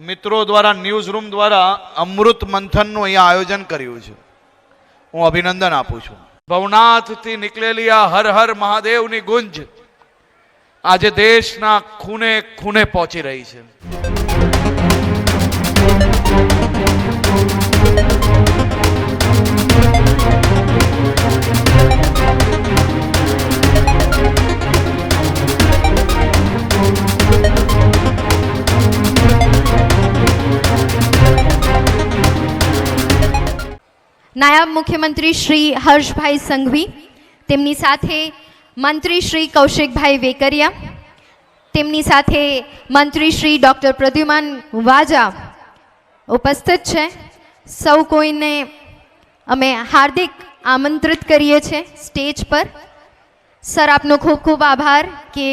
મિત્રો દ્વારા news room દ્વારા અમૃત મંથનનું અહીંયા આયોજન કર્યું છે. હું અભિનંદન આપું છું. ભવનાથથી નીકળેલી આ હર હર મહાદેવની ગુંજ આજે દેશના ખૂણે ખૂણે પહોંચી રહી છે. નાયબ મુખ્યમંત્રી શ્રી હર્ષભાઈ સંઘવી, તેમની સાથે મંત્રી શ્રી કૌશિકભાઈ વેકરિયા, તેમની સાથે મંત્રી શ્રી ડૉક્ટર પ્રદ્યુમન વાજા ઉપસ્થિત છે. સૌ કોઈને અમે હાર્દિક આમંત્રિત કરીએ છીએ સ્ટેજ પર. સર, આપનો ખૂબ ખૂબ આભાર કે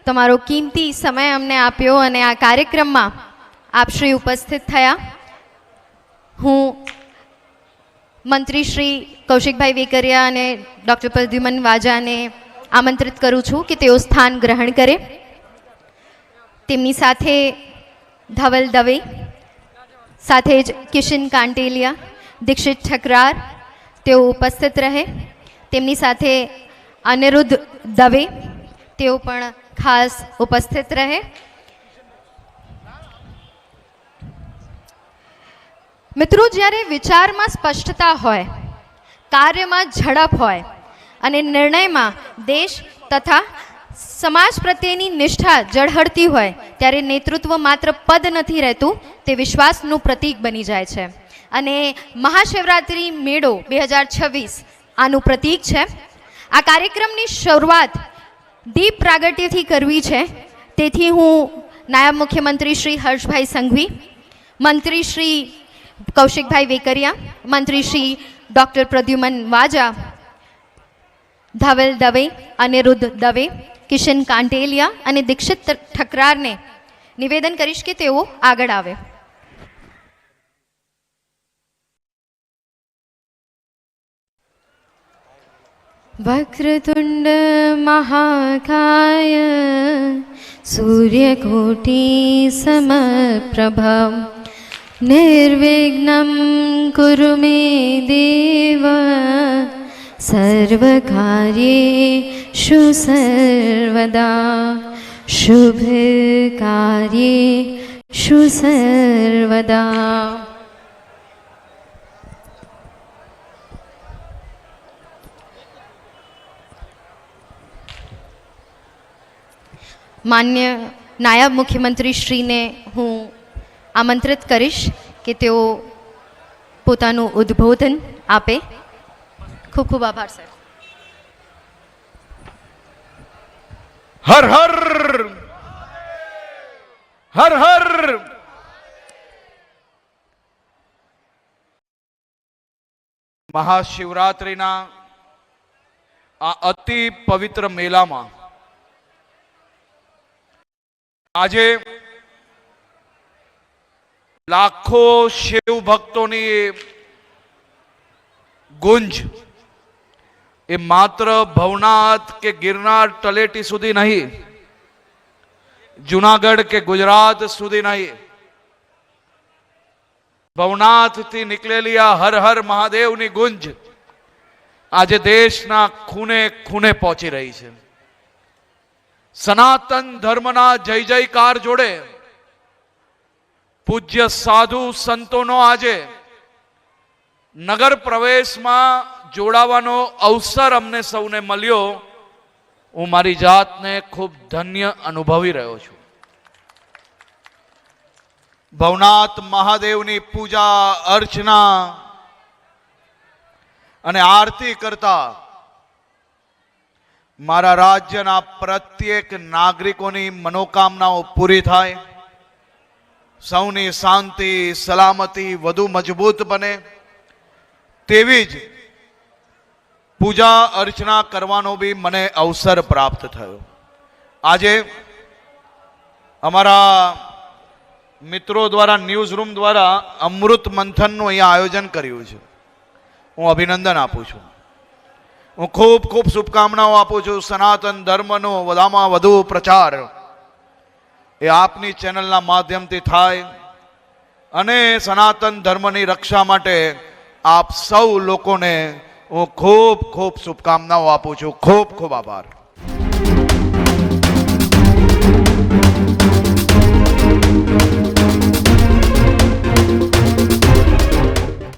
તમારો કિંમતી સમય અમને આપ્યો અને આ કાર્યક્રમમાં આપ શ્રી ઉપસ્થિત થયા. હું મંત્રી શ્રી કૌશિકભાઈ વેકરિયા અને ડૉક્ટર પ્રદ્યુમન વાજાને આમંત્રિત કરું છું કે તેઓ સ્થાન ગ્રહણ કરે. તેમની સાથે ધવલ દવે, સાથે જ કિશન કાંટેલિયા, દીક્ષિત ઠકરાર તેઓ ઉપસ્થિત રહે. તેમની સાથે અનિરુદ્ધ દવે તેઓ પણ ખાસ ઉપસ્થિત રહે. મિત્રો, જ્યારે વિચારમાં સ્પષ્ટતા હોય, કાર્યમાં ઝડપ હોય અને નિર્ણયમાં દેશ તથા સમાજ પ્રત્યેની નિષ્ઠા ઝળહળતી હોય ત્યારે નેતૃત્વ માત્ર પદ નથી રહેતું, તે વિશ્વાસનું પ્રતીક બની જાય છે. અને મહાશિવરાત્રિ મેળો 2026 આનું પ્રતીક છે. આ કાર્યક્રમની શરૂઆત દીપ પ્રાગટ્યથી કરવી છે. તેથી હું નાયબ મુખ્યમંત્રી શ્રી હર્ષભાઈ સંઘવી, મંત્રી શ્રી કૌશિકભાઈ વેકરિયા, મંત્રી શ્રી ડૉક્ટર પ્રદ્યુમન વાજા, ધવલ દવે, અનિરુદ્ધ દવે, કિશન કાંટેલિયા અને દીક્ષિત ઠકરારને નિવેદન કરીશ કે તેઓ આગળ આવે. વક્રતુંડ મહાકાય સૂર્યકોટી સમપ્રભા નિર્વિઘ્नं કુરુ મે દેવ સર્વકાર્યેષુ સર્વદા શુભકાર્યેષુ સર્વદા. માન્ય નાયબ મુખ્યમંત્રી શ્રીને હું આમંત્રિત કરીશ કે તેઓ પોતાનું ઉદ્બોધન આપે. ખૂબ ખૂબ આભાર સર. હર હર હર હર. મહાશિવરાત્રિના આ અતિ પવિત્ર મેળામાં આજે લાખો શિવ ભક્તોની ગુંજ એ માત્ર ભવનાથ કે ગિરનાર તળેટી સુધી નહીં, જુનાગઢ કે ગુજરાત સુધી નહીં, ભવનાથથી નીકળેલી આ હર હર મહાદેવની ગુંજ આજે દેશના ખૂણે ખૂણે પહોંચી રહી છે. સનાતન ધર્મના જય જયકાર જોડે પૂજ્ય સાધુ સંતોનો આજે નગર પ્રવેશમાં જોડાવાનો અવસર અમને સૌને મળ્યો. હું મારી જાતને ખૂબ ધન્ય અનુભવી રહ્યો છું. ભવનાથ મહાદેવની પૂજા અર્ચના અને આરતી કરતા મારા રાજ્યના પ્રત્યેક નાગરિકોની મનોકામનાઓ પૂરી થાય, સૌની શાંતિ સલામતી વધુ મજબૂત બને, તેવી જ પૂજા અર્ચના કરવાનો બી મને અવસર પ્રાપ્ત થયો. આજે અમારા મિત્રો દ્વારા ન્યૂઝ રૂમ દ્વારા અમૃત મંથનનું અહીંયા આયોજન કર્યું છે. હું અભિનંદન આપું છું. હું ખૂબ ખૂબ શુભકામનાઓ આપું છું. સનાતન ધર્મનો વધામાં વધુ પ્રચાર એ આપની ચેનલના માધ્યમથી થાય અને સનાતન ધર્મની રક્ષા માટે આપ સૌ લોકોને હું ખૂબ ખૂબ શુભકામનાઓ આપું છું. ખૂબ ખૂબ આભાર.